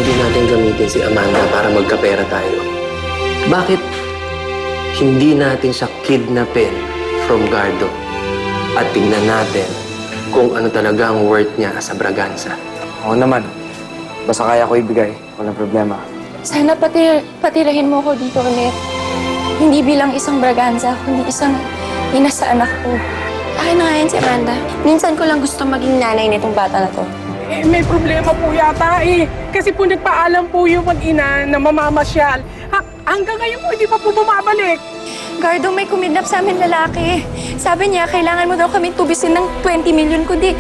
hindi natin gamitin si Amanda para magkapera tayo? Bakit hindi natin siya kidnapin from Gardo at tingnan natin kung ano talaga ang worth niya sa Braganza? Oo naman. Basta kaya ko ibigay. Walang problema. Sana patirahin mo ako dito ulit. Hindi bilang isang Braganza, kundi isang ina sa anak ko. Akin na nga yan si Amanda. Minsan ko lang gusto maging nanay nitong bata na to. Eh, may problema po yata eh. Kasi po nagpaalam po yung mag-ina na mamamasyal. Hanggang ngayon po, hindi pa po bumabalik. Gardo, may kumidnap sa amin lalaki. Sabi niya, kailangan mo daw kami tubisin ng 20 million, kundi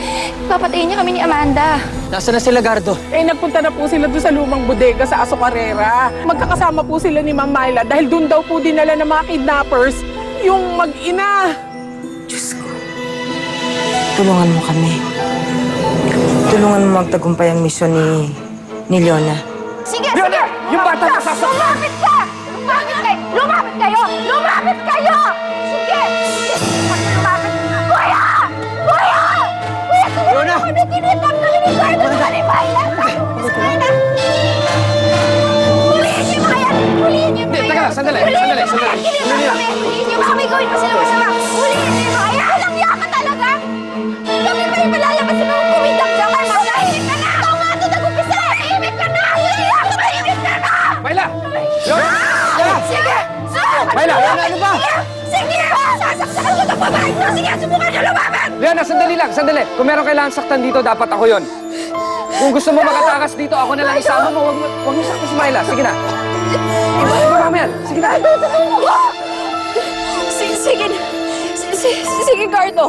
papatayin niya kami ni Amanda. Nasaan na sila, Gardo? Eh, nagpunta na po sila doon sa lumang bodega sa Azucarera. Magkakasama po sila ni Ma'am Myla dahil doon daw po dinala ng mga kidnappers yung mag-ina. Diyos ko. Tulungan mo kami. Tulungan mo magtagumpay ang misyon ni Leona. Sige, Leona! sige! Yung bata masasaktan! Lumapit ka! Lumapit kayo! Lumapit kayo! Lumapit kayo! Sige! Sige! Lumapit! Kuya! Kuya! Kuya, Leona! kami kinitap na ni Gardo sa Manibala! Huliin niyo mga yan! Huliin niyo mga yan! Teka, sandali! Huliin niyo mga may gawin pa sila masama! Huliin niyo mga yan! Walang yaka talaga! Kami pa rin malalabas sa mga kumidang dyan! Kaya mahimik ka na! Ikaw nga ito nag-umpisa! Mahimik ka na! Mahimik ka na! Myla! Leona! Sige! Sige! Myla! Leona, ano ba? Sige! Sasaksakan ko itong babae ko! Sige! Subukan niyo lumaban! Leona, sandali lang, sandali. Kung meron kailangan saktan dito, dapat ako yon. Kung gusto mo makatakas dito, ako na lang isama mo. Huwag mo saktan si Myla. Sige na. Ibaba mo yan. Sige na. Sige na. Sige, Gardo.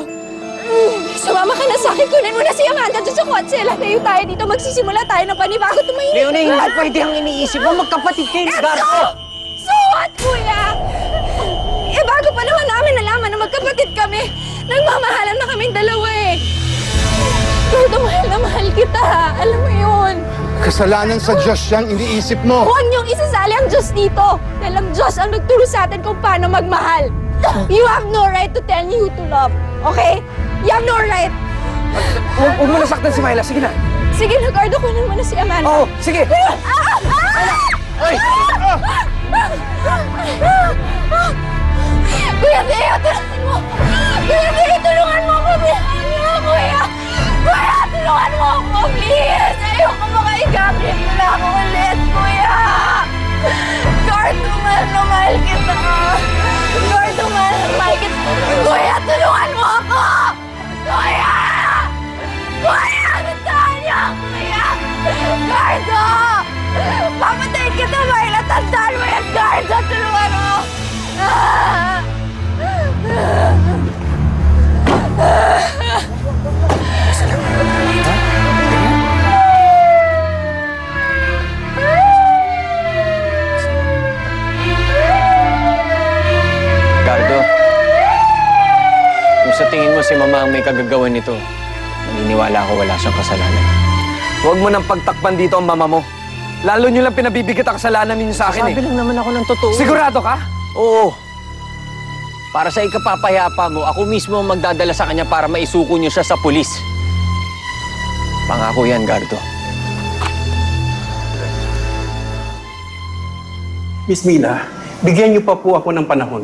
Sumama ka na sa akin. Kunin mo na si Amanda doon sa kotse. Layo tayo dito. Magsisimula tayo ng panibago tumahimik. Leona, hindi pwede ang iniisip mo. Magkapatid kayo ni Gardo. So what, kuya? Eh, bago pa naman namin nalaman na magkapatid kami. Nagmamahalan na kaming dalawa eh. Gardo, mahal na mahal kita. Alam mo yun. Kasalanan sa Diyos yang iniisip mo. Huwag niyong isasali ang Diyos dito. Dahil ang Diyos ang nagturo sa atin kung paano magmahal. You have no right to tell me who to love. Okay? You have no right. Huwag mo na saktan si Myla. Sige na. Sige na, Gardo. Kunin mo na si Amanda. Oo, sige. Ay! Kuya Theo, tulungan mo! Kuya Theo, tulungan mo ako! Kuya! Kuya, tulungan mo ako, please! Ayoko makaigaglit na ako ulit, kuya! Gardo, mahal na mahal kita! Gardo, mahal na mahal kita! Kuya, tulungan mo ako! Kuya! Kuya, tandaan niyo, kuya! Gardo! Papatayin kita, Myla! Tandaan mo yan, Gardo! Tulungan mo! Gardo, kung sa tingin mo si Mama ang may kagagawan nito, naniniwala ako wala siyang kasalanan. Huwag mo nang pagtakpan dito ang mama mo. Lalo niyo lang pinabibigat ang kasalanan ninyo sa akin. Sabi lang naman ako ng totoo. Sigurado ka? Oo. Para sa ikapapayapa mo, ako mismo ang magdadala sa kanya para maisuko niyo siya sa pulis. Pangako yan, Gardo. Miss Mila, bigyan niyo pa po ako ng panahon.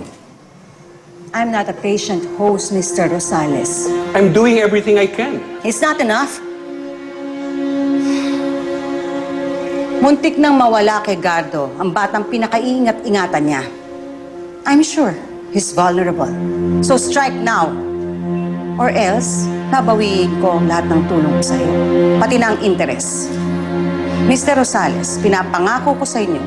I'm not a patient host, Mr. Rosales. I'm doing everything I can. It's not enough. Muntik nang mawala kay Gardo ang batang pinakaingat-ingatan niya. I'm sure he's vulnerable. So strike now. Or else, babawiin ko ang lahat ng tulong ko sa'yo. Pati na ang interes. Mr. Rosales, pinapangako ko sa inyo,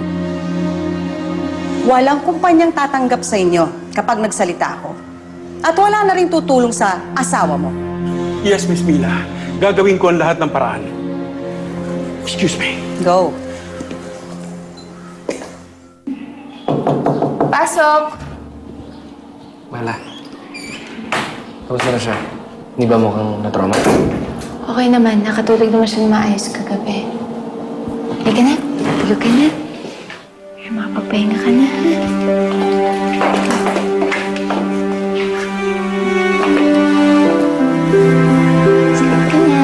walang kumpanyang tatanggap sa inyo kapag nagsalita ako. At wala na rin tutulong sa asawa mo. Yes, Miss Mila. Gagawin ko ang lahat ng paraan. Excuse me. Go. Pasok! Myla, kamusta na siya? Hindi ba mukhang na-trauma? Okay naman. Nakatulog naman siya na maayos kagabi. Halika na. Tulog ka na. Makapagpahinga ka na. Sige ka na.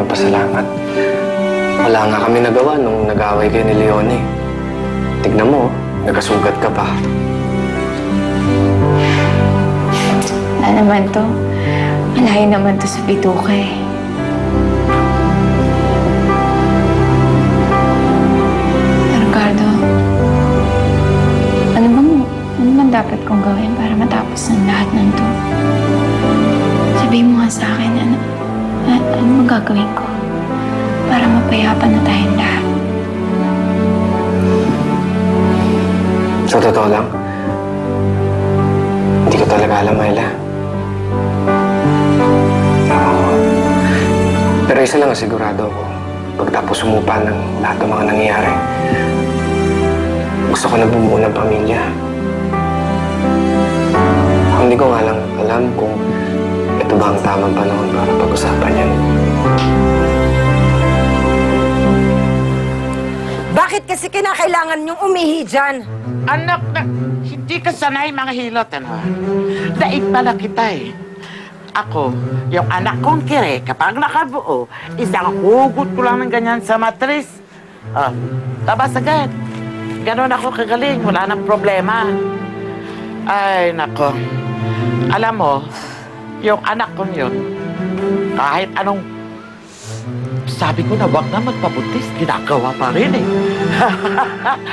magpasalamat. Wala nga kami nagawa nung nag-away kayo ni Leone. Tignan mo, nagkasugat ka pa. Wala naman to. Malayo naman to sa bituka eh. Pero Cardo, ano bang dapat kong gawin para matapos ng lahat ng to? Sabihin mo nga sa akin, ano bang gagawin ko para mapayapa na tayong lahat? Sa totoo lang, hindi ko talaga alam, Myla. Pero isa lang ang sigurado ako. Pagtapos sumupa ng lahat ng mga nangyayari, gusto ko na bumuo ng pamilya. Hindi ko nga lang alam kung ito ba ang tamang panahon para pag-usapan yan. Bakit kasi kinakailangan niyong umihi dyan? Anak na, hindi ka sanay mga hilot, ano? Daig pala kita eh. Ako, yung anak kong kire, kapag nakabuo, isang hugot ko lang ng ganyan sa matris. Tabas agad. Ganon ako kagaling, wala nang problema. Ay, nako. Alam mo, yung anak kong yun, kahit anong sabi ko na wag na magpabuntis, ginagawa pa rin eh.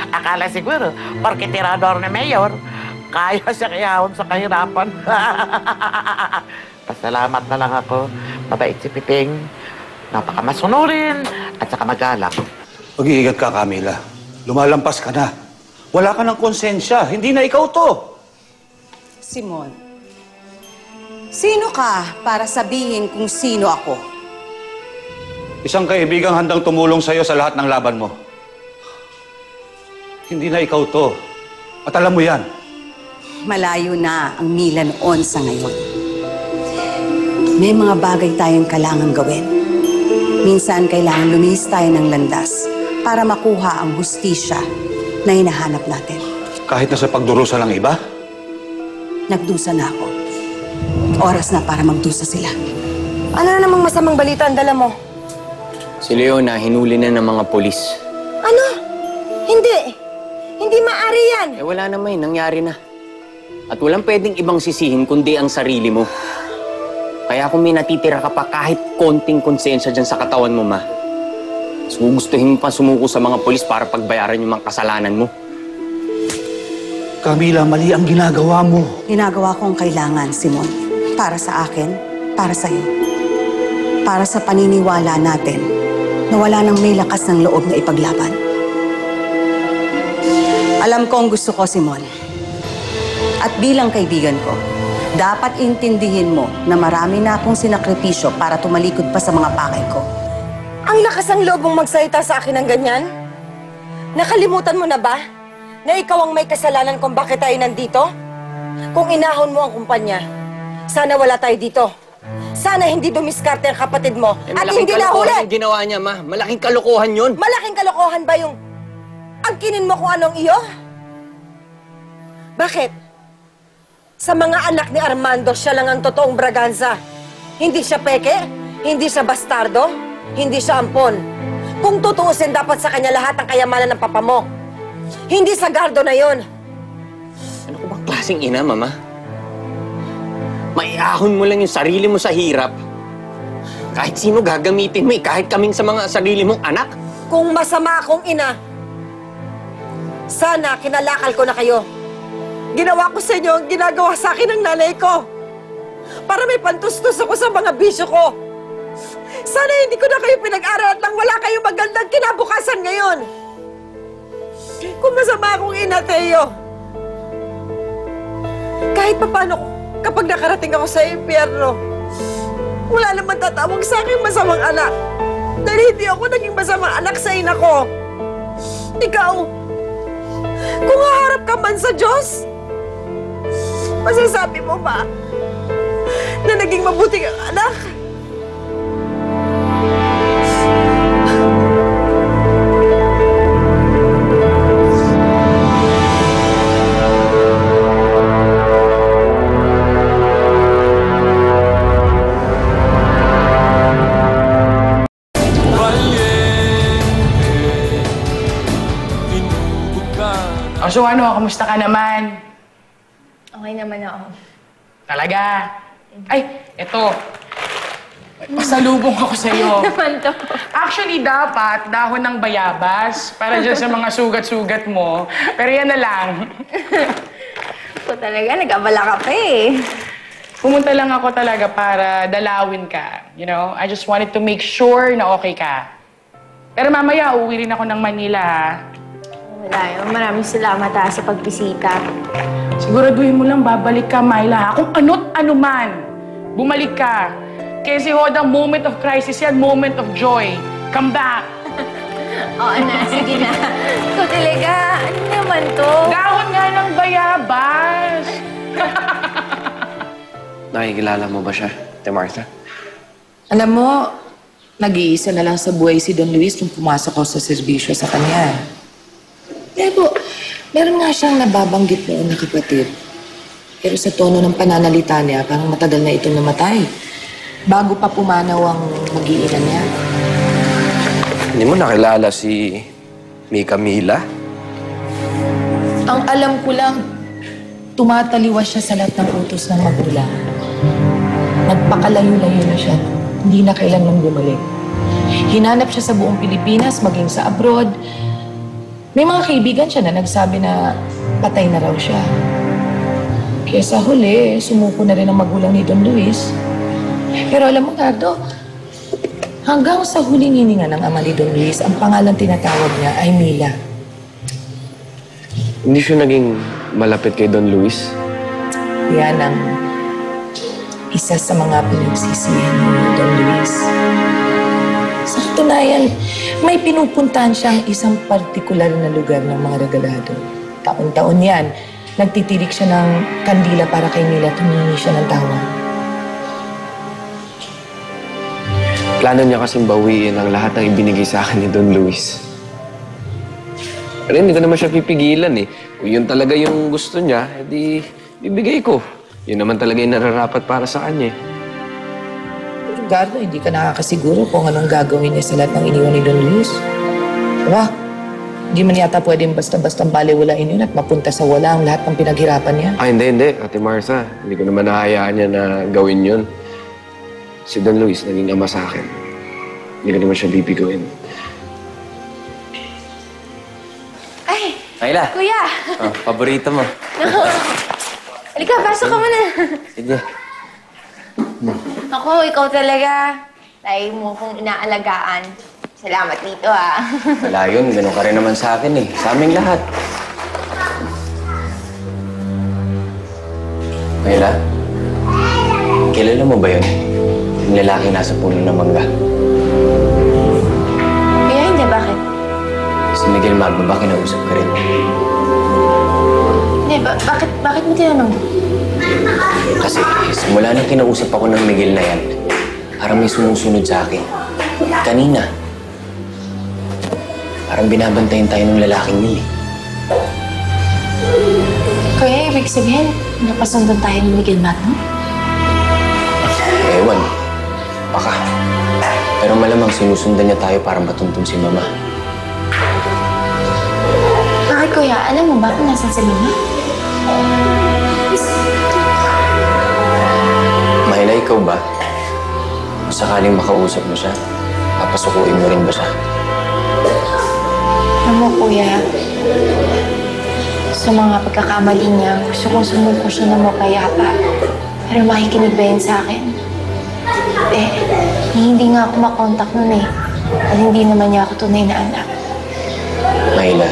Akala siguro, porque tirador na mayor, kaya siya kayahon sa kahirapan. Pasalamat na lang ako. Mabait si Piping. Napakamasunurin at saka magalak. Mag-iingat ka, Camila. Lumalampas ka na. Wala ka ng konsensya. Hindi na ikaw to. Simon, sino ka para sabihin kung sino ako? Isang kaibigang handang tumulong sa'yo sa lahat ng laban mo. Hindi na ikaw to. At alam mo yan. Malayo na ang Mila noon sa ngayon. May mga bagay tayong kailangan gawin. Minsan kailangan lumihis tayo ng landas para makuha ang hustisya na hinahanap natin. Kahit na sa pagdurusa ng iba? Nagdusa na ako. Oras na para magdusa sila. Ano na namang masamang balita ang dala mo? Si Leona, hinuli na ng mga polis. Ano? Hindi. Hindi maaari yan. Eh wala naman, nangyari na. At walang pwedeng ibang sisihin kundi ang sarili mo. Kaya kung may natitira ka pa kahit konting konsensya dyan sa katawan mo, ma, gustuhin mo pa sumuko sa mga polis para pagbayaran yung mga kasalanan mo. Camila, mali ang ginagawa mo. Ginagawa ko ang kailangan, Simon. Para sa akin, para sa'yo. Para sa paniniwala natin na wala nang may lakas ng loob na ipaglaban. Alam ko ang gusto ko, Simon. At bilang kaibigan ko, dapat intindihin mo na marami na akong sinakripisyo para tumalikod pa sa mga pakay ko. Ang lakas ng loob mong magsalita sa akin ng ganyan? Nakalimutan mo na ba na ikaw ang may kasalanan kung bakit tayo nandito? Kung inahon mo ang kumpanya, sana wala tayo dito. Sana hindi dumiskarte ang kapatid mo at hindi nahuli. Malaking kalokohan yung ginawa niya, ma. Malaking kalokohan yun. Malaking kalokohan ba yung angkinin mo kung anong iyo? Bakit? Sa mga anak ni Armando, siya lang ang totoong Braganza. Hindi siya peke, hindi siya bastardo, hindi siya ampon. Kung tutuusin, dapat sa kanya lahat ang kayamanan ng papa mo. Hindi sa Gardo na yon. Ano ko bang klaseng ina, mama? Maiahon mo lang yung sarili mo sa hirap. Kahit sino gagamitin mo kahit kaming sa mga sarili mong anak. Kung masama akong ina, sana kinalakal ko na kayo. Ginawa ko sa inyo ang ginagawa sa akin ng nanay ko. Para may pantustos ako sa mga bisyo ko. Sana hindi ko na kayo pinag-aral at nang wala kayong magandang kinabukasan ngayon. Kung masama akong ina, Teo. Kahit paano, kapag nakarating ako sa impyerno, wala naman tatawag sa akin masamang anak. Dahil hindi ako naging masamang anak sa ina ko. Ikaw, kung haharap ka man sa Diyos, masasabi mo ba na naging mabuti kang anak? So ano, kamusta ka naman? Okay naman ako. Talaga? Ay, eto. Pasalubong ako sa'yo. Naman to. Actually, dapat dahon ng bayabas para dyan sa mga sugat-sugat mo. Pero yan na lang. Ito talaga, nag-abala ka pa eh. Pumunta lang ako talaga para dalawin ka. You know, I just wanted to make sure na okay ka. Pero mamaya, uuwi rin ako ng Manila, ha? Wala yun. Maraming salamat sa pagbisita. Siguraduhin mo lang, babalik ka, Myla, ha? Kung ano't ano man, bumalik ka. Kasi Hoda, moment of crisis yan, moment of joy. Come back! Oo na, sige na. Ito talaga, ano naman to? Dahon nga ng bayabas! Nakikilala mo ba siya, Ate Martha? Alam mo, nag-iisa na lang sa buhay si Don Luis nung pumasok ko sa serbisyo sa kanya. Pero, meron nga siyang nababanggit noon na kapatid. Pero sa tono ng pananalita niya, parang matagal na itong namatay. Bago pa pumanaw ang mag-iina niya. Hindi mo nakilala si Mika Mila? Ang alam ko lang, tumataliwas siya sa lahat ng utos ng magulang. Nagpakalayo-layo na siya. Hindi na kailanman bumalik. Hinanap siya sa buong Pilipinas, maging sa abroad. May mga kaibigan siya na nagsabi na patay na raw siya. Kaya sa huli, sumuko na rin ang magulang ni Don Luis. Pero alam mo, Gardo, hanggang sa huling hininga ng ama ni Don Luis, ang pangalan tinatawag niya ay Mila. Hindi siya naging malapit kay Don Luis? Yan ang isa sa mga pinagsisihan ni Don Luis. Sa katunayan, may pinupuntahan siyang isang partikular na lugar ng mga regalado. Taon-taon yan, nagtitirik siya ng kandila para kay Mila at humingi siya ng tawad. Plano niya kasing bawiin ang lahat ng ibinigay sa akin ni Don Luis. Pero hindi ko naman siya pipigilan eh. Kung yun talaga yung gusto niya, edi bibigay ko. Yun naman talaga yung nararapat para sa kanya eh. Gardo, hindi ka nakakasiguro kung anong gagawin niya sa lahat ng iniwan ni Don Luis. Diba? Hindi man yata pwedeng basta-basta baliwalain yun at mapunta sa wala ang lahat ng pinaghirapan niya. Ah, hindi. Ate Martha, hindi ko naman nahayaan niya na gawin yun. Si Don Luis naging ama sa akin. Hindi ko naman siya bibigawin. Ay, Myla! kuya! Oh, paborito mo. Halika, pasok ka muna. Sige. Ako, ikaw talaga. Tayo mo kong inaalagaan. Salamat dito, ha. Wala yun, ganun ka rin naman sa akin eh. Sa aming lahat. Myla, kilala mo ba yun? Yung lalaki nasa puno ng mangga. Kaya hindi, bakit? Si Miguel Magno ba kinausap ka rin? Hindi, bakit mo tinanong? Kasi simula nang kinausap ako ng Miguel na yan, parang may sumusunod sa akin. Kanina. Parang binabantayan tayo ng lalaking yun eh. Kaya ibig sabihin, napasundan tayo ni Miguel Magno? Ewan. Baka. Pero malamang sinusundan niya tayo para matuntun si Mama. Bakit, kuya? Alam mo ba kung nasan si Mama? Myla, ikaw ba? Kung sakaling makausap mo siya, papasukuin mo rin ba siya? Alam mo, kuya, sa mga pagkakamali niya, gusto kong sumuko siya na mapayapa. Pero makikinig ba yun sa akin? Hindi nga ako makontak nun eh. At hindi naman niya ako tunay na anak. Myla,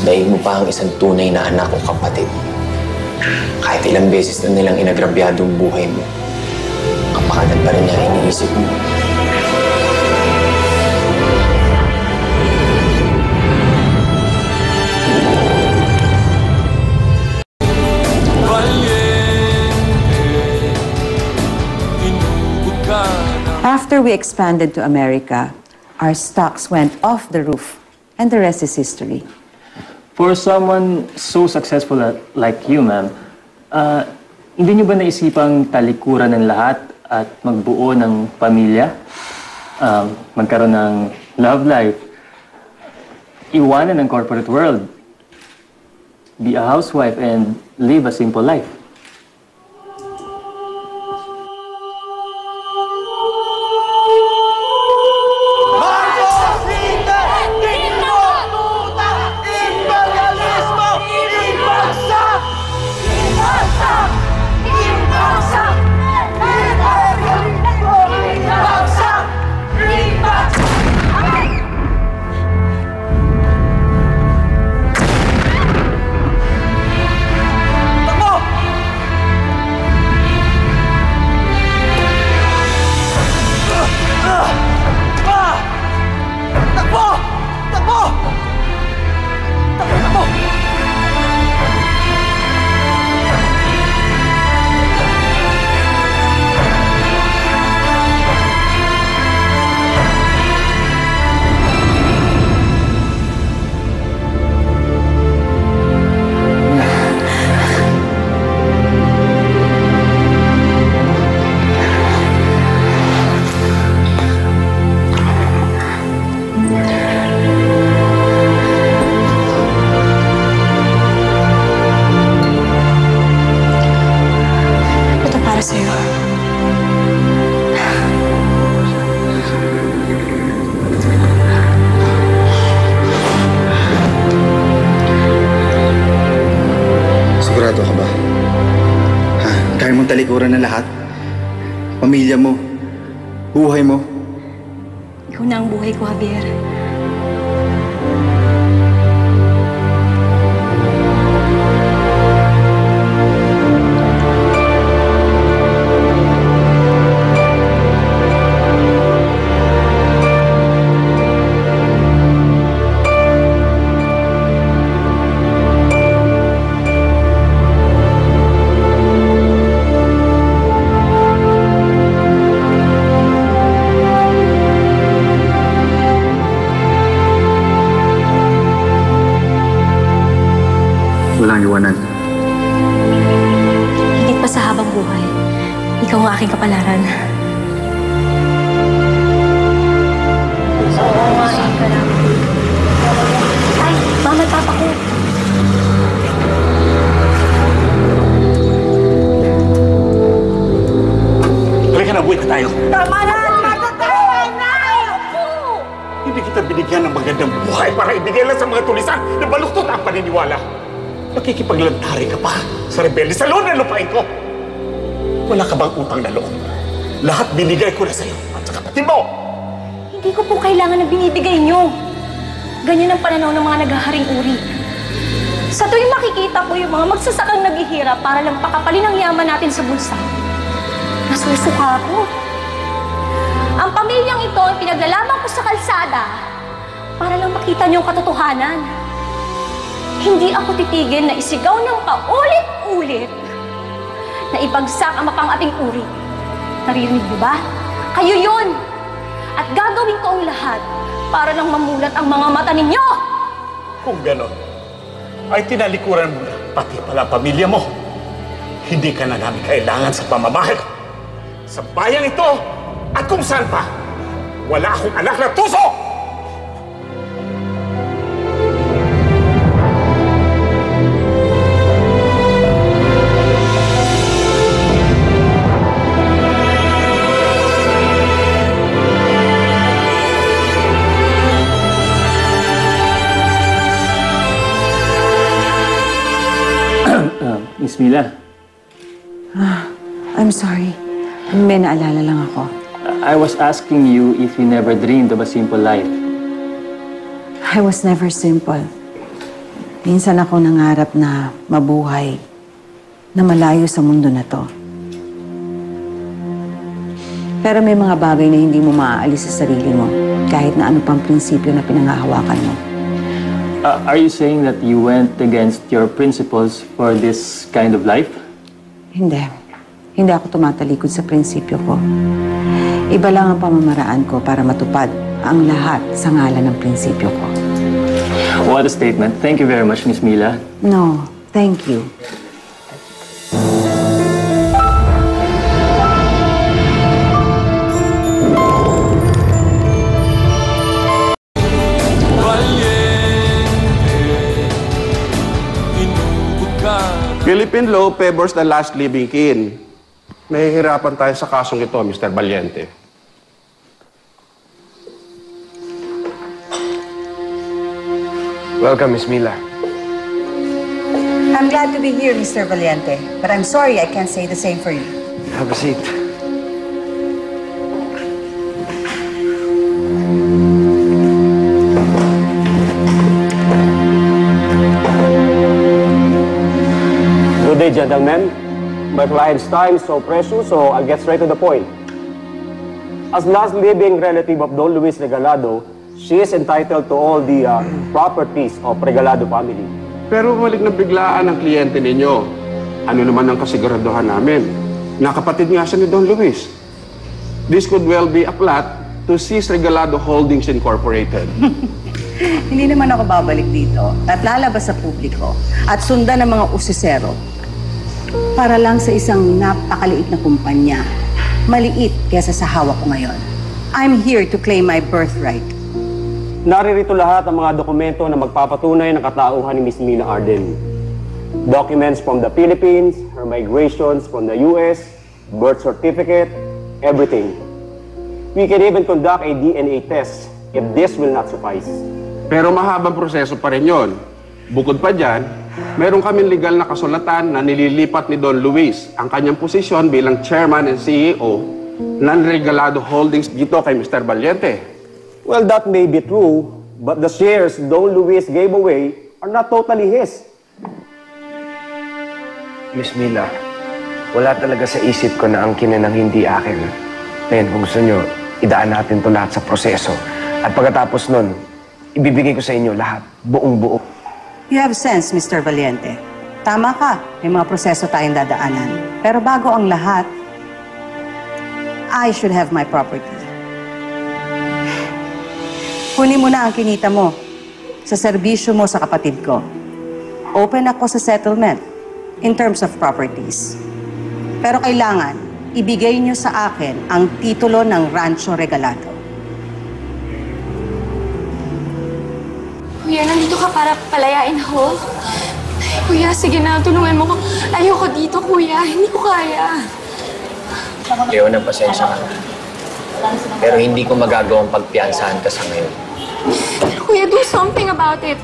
daig mo pa ang isang tunay na anak o kapatid. Kahit ilang beses na nilang inagrabyado ang buhay mo, kapakanan pa rin niya iniisip mo. After we expanded to America, our stocks went off the roof, and the rest is history. For someone so successful like you, ma'am, hindi niyo ba naisipang talikuran ng lahat at magbuo ng pamilya? Magkaroon ng love life? Iwanan ng corporate world? be a housewife and live a simple life. Sigurado ka ba? Ha? Kaya mong talikuran na lahat? Pamilya mo? Buhay mo? Ikaw na ang buhay ko, Javier. Walang iwanan. Higit pa sa habang buhay, ikaw ang aking kapalaran. Ay, mama at papa ko. Halika na, buhay na tayo. Tama na! Tama na! Hindi kita binigyan ng magandang buhay para ibigay lang sa mga tulisan na baluktot ang paniniwala. Nakikipaglantari ka pa sa rebelde sa loob ng lupain ko. Wala ka bang utang na loob? Lahat binigay ko na sa'yo at sa kapatid mo. Hindi ko po kailangan na binibigay niyo. Ganyan ang pananaw ng mga naghaharing uri. Sa tuwing makikita ko yung mga magsasakang naghihirap para lang pakapalin ang yaman natin sa bulsa, nasusuka ako. Ang pamilyang ito ang pinaglalaban ko sa kalsada para lang makita niyo ang katotohanan. Hindi ako titigil na isigaw ng paulit-ulit na ibagsak ang mapang-ating uri. Naririnig niyo ba? Kayo yun! At gagawin ko ang lahat para lang mamulat ang mga mata ninyo! Kung ganon, ay tinalikuran mo na pati pala pamilya mo. Hindi ka na namin kailangan sa pamamahay ko. Sa bayang ito at kung saan pa, wala akong anak na tuso! Miss Mila, I'm sorry. May naalala lang ako. I was asking you if you never dreamed of a simple life. I was never simple. Minsan ako nangarap na mabuhay, na malayo sa mundo na to. Pero may mga bagay na hindi mo maaalis sa sarili mo, kahit na ano pang prinsipyo na pinangahawakan mo. Are you saying that you went against your principles for this kind of life? Hindi. Hindi ako tumatalikod sa prinsipyo ko. Iba lang ang pamamaraan ko para matupad ang lahat sa ngalan ng prinsipyo ko. What a statement. Thank you very much, Miss Mila. No, thank you. Inútil Philippine law favors the last living kin. Nahihirapan tayo sa kasong ito, Mr. Valiente. Welcome, Miss Mila. I'm glad to be here, Mr. Valiente. But I'm sorry I can't say the same for you. Have a seat. Good day, gentlemen. My client's time is so precious, so I'll get straight to the point. As last living relative of Don Luis Regalado, she is entitled to all the properties of Regalado family. Pero bumalik na biglaan ang kliyente ninyo. Ano naman ang kasiguraduhan namin? Nakapatid nga siya ni Don Luis. This could well be a plot to seize Regalado Holdings Incorporated. Hindi naman ako babalik dito at lalabas sa publiko at sundan ng mga usisero para lang sa isang napakaliit na kumpanya. Maliit kesa sa hawak ko ngayon. I'm here to claim my birthright. Naririto lahat ang mga dokumento na magpapatunay ng katauhan ni Miss Mina Arden. Documents from the Philippines, her migrations from the US, birth certificate, everything. We can even conduct a DNA test if this will not suffice. Pero mahabang proseso pa rin yun. Bukod pa dyan, meron kaming legal na kasulatan na nililipat ni Don Luis ang kanyang posisyon bilang chairman and CEO ng Regalado Holdings dito kay Mr. Valiente. Well, that may be true, but the shares Don Luis gave away are not totally his. Miss Mila, wala talaga sa isip ko na ang kinanang hindi akin. Ngayon, kung gusto nyo, idaan natin to lahat sa proseso. At pagkatapos nun, ibibigay ko sa inyo lahat, buong buo. You have sense, Mr. Valiente. Tama ka, may mga proseso tayong dadaanan. Pero bago ang lahat, I should have my property. Kunin mo na ang kinita mo sa serbisyo mo sa kapatid ko. Open ako sa settlement in terms of properties. Pero kailangan, ibigay niyo sa akin ang titulo ng Rancho Regalado. Kuya, nandito ka para palayain ako? Kuya, sige na, tulungan mo ko. Ayoko dito, kuya. Hindi ko kaya. Leona, pasensya ka na. Pero hindi ko magagawang pagpiyansahan ka sa ngayon. Kuya, do something about it.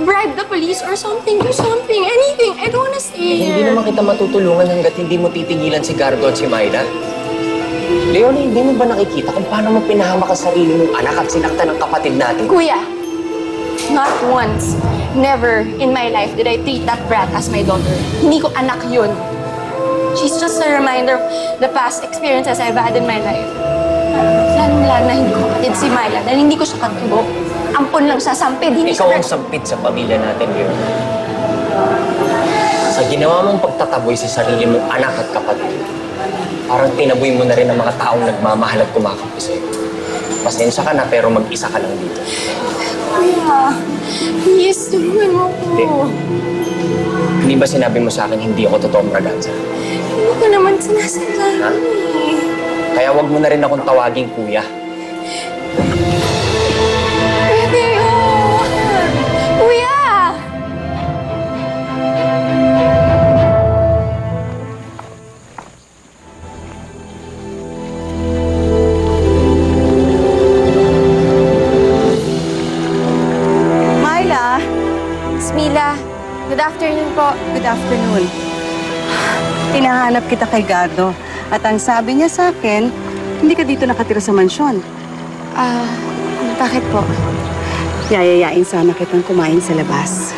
Bribe the police or something. Do something. Anything. I don't wanna stay here. Hindi naman kita matutulungan hanggat hindi mo titigilan si Gardo at si Myla. Leona, hindi mo ba nakikita kung paano mo pinahamak ang sarili mong anak at sinaktan ng kapatid natin? Kuya, not once, never in my life did I treat that brat as my daughter. Hindi ko anak yun. She's just a reminder of the past experiences I've had in my life. Lalong-lalo na hindi ko kapatid si Myla dahil hindi ko siya katubo. Ampon lang sa sampid. Ikaw ang sampid sa pamilya natin, Leona. Sa ginawa mong pagtataboy sa sarili mong anak at kapatid, parang tinaboy mo na rin ang mga taong nagmamahal at kumakampi sa'yo. Pasensya ka na pero mag-isa ka lang dito. Kuya, please, tulungan mo ko. Hindi ba sinabi mo sa akin hindi ako totoong braganza? Hindi ko naman sinasadya. Kaya wag mo na rin akong tawaging kuya. Pwede yun! Kuya! Myla! Miss Mila, good afternoon po. Good afternoon. Tinahanap kita kay Gardo. At ang sabi niya sa akin, hindi ka dito nakatira sa mansyon. Bakit po? Yayayain sana kitang kumain sa labas.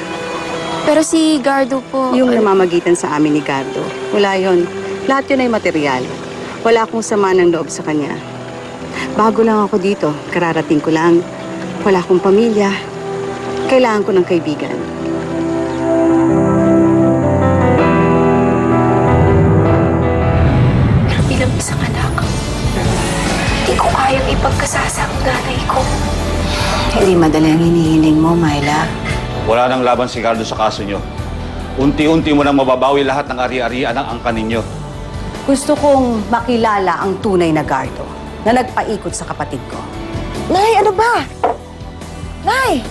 Pero si Gardo po... Yung namamagitan sa amin ni Gardo. Wala yon. Lahat yun ay material. Wala akong sama ng loob sa kanya. Bago lang ako dito. Kararating ko lang. Wala akong pamilya. Kailangan ko ng kaibigan. Bilang isang anak, hindi ko kayang ipagkasasa ang nanay ko. Hindi madali ang hinihiling mo, Myla. Wala nang laban si Gardo sa kaso nyo. Unti-unti mo nang mababawi lahat ng ari-arian ng angkan ninyo. Gusto kong makilala ang tunay na Gardo na nagpaikot sa kapatid ko. Nay, ano ba? Nay!